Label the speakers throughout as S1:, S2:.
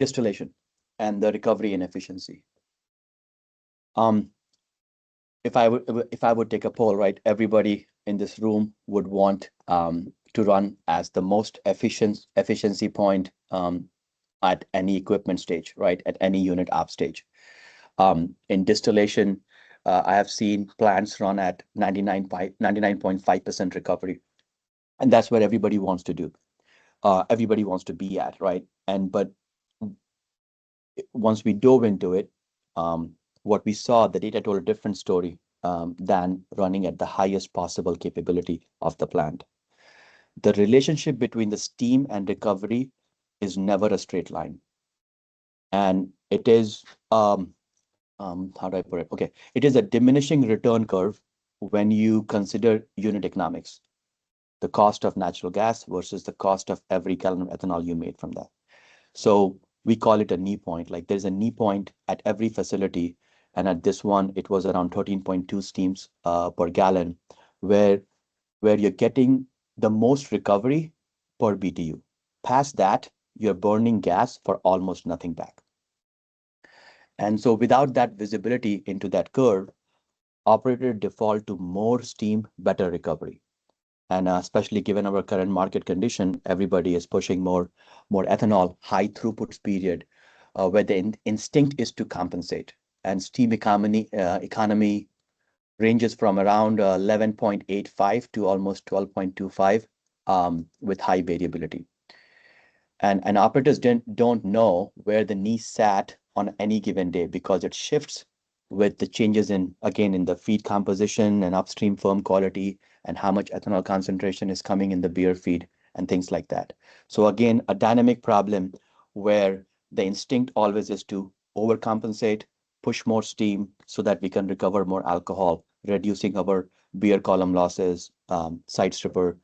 S1: distillation and the recovery inefficiency. Um, if I would take a poll, right, everybody in this room would want to run as the most efficiency point at any equipment stage, right, at any unit op stage. In distillation, I have seen plants run at 99.5% recovery, and that's what everybody wants to do. Everybody wants to be at, right? And but once we dove into it, what we saw, the data told a different story than running at the highest possible capability of the plant. The relationship between the steam and recovery is never a straight line. And it is, how do I put it? Okay, it is a diminishing return curve when you consider unit economics, the cost of natural gas versus the cost of every gallon of ethanol you made from that. So we call it a knee point. Like there's a knee point at every facility. And at this one, it was around 13.2 steams per gallon, where you're getting the most recovery per BTU. Past that, you're burning gas for almost nothing back. And so without that visibility into that curve, operator default to more steam, better recovery. And especially given our current market condition, everybody is pushing more ethanol, high throughputs period, where the instinct is to compensate. And steam economy ranges from around 11.85 to almost 12.25 with high variability. And operators don't know where the knee sat on any given day because it shifts with the changes in the feed composition and upstream firm quality and how much ethanol concentration is coming in the beer feed and things like that. So again, a dynamic problem where the instinct always is to overcompensate, push more steam so that we can recover more alcohol, reducing our beer column losses, side stripper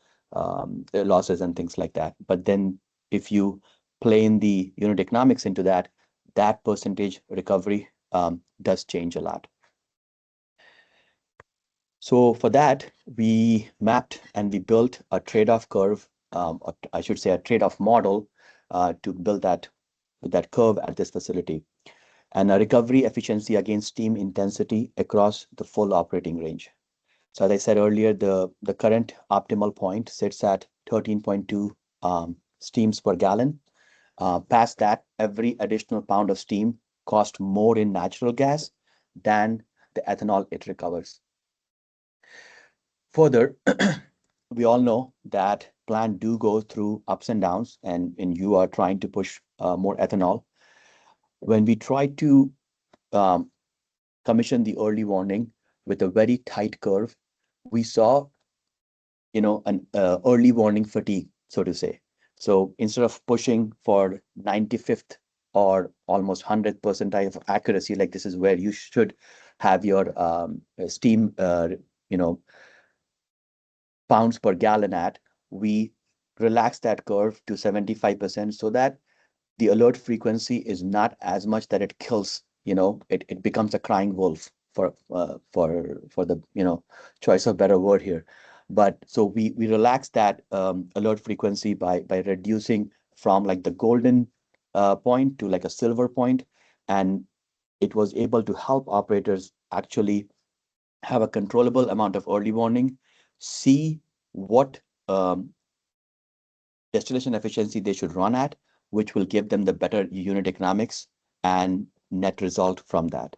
S1: losses and things like that. But then if you play in the unit economics into that, that percentage recovery does change a lot. So for that, we mapped and we built a trade-off curve, or I should say a trade-off model to build that curve at this facility, and a recovery efficiency against steam intensity across the full operating range. So as I said earlier, the current optimal point sits at 13.2 steams per gallon. Past that, every additional pound of steam costs more in natural gas than the ethanol it recovers. Further, we all know that plant do go through ups and downs, and you are trying to push more ethanol. When we try to um, commission the early warning with a very tight curve, we saw, an early warning fatigue, so to say. So instead of pushing for 95th or almost 100th percentile of accuracy, like this is where you should have your steam, pounds per gallon at, we relax that curve to 75% so that the alert frequency is not as much that it kills, it becomes a crying wolf for the, choice of better word here. But so we relax that alert frequency by reducing from like the golden point to like a silver point, and it was able to help operators actually have a controllable amount of early warning, see what distillation efficiency they should run at, which will give them the better unit economics and net result from that.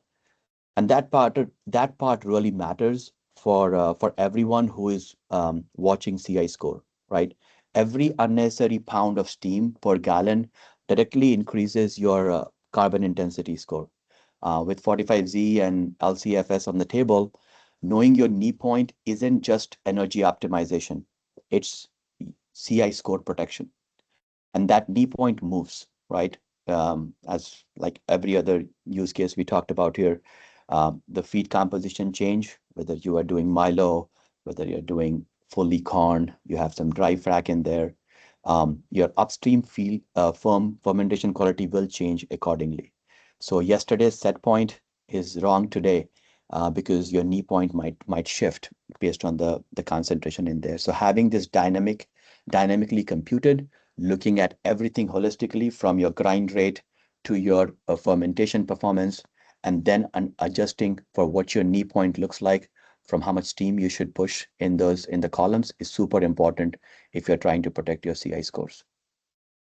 S1: And that part really matters for everyone who is watching CI score, right? Every unnecessary pound of steam per gallon directly increases your carbon intensity score. With 45Z and LCFS on the table, knowing your knee point isn't just energy optimization, it's CI score protection. And that knee point moves, right? As like every other use case we talked about here, the feed composition change, whether you are doing Milo, whether you're doing fully corn, you have some dry frac in there, your upstream field fermentation quality will change accordingly. So yesterday's set point is wrong today because your knee point might shift based on the concentration in there. So having this dynamically computed, looking at everything holistically from your grind rate to your fermentation performance, and then adjusting for what your knee point looks like from how much steam you should push in the columns is super important if you're trying to protect your CI scores.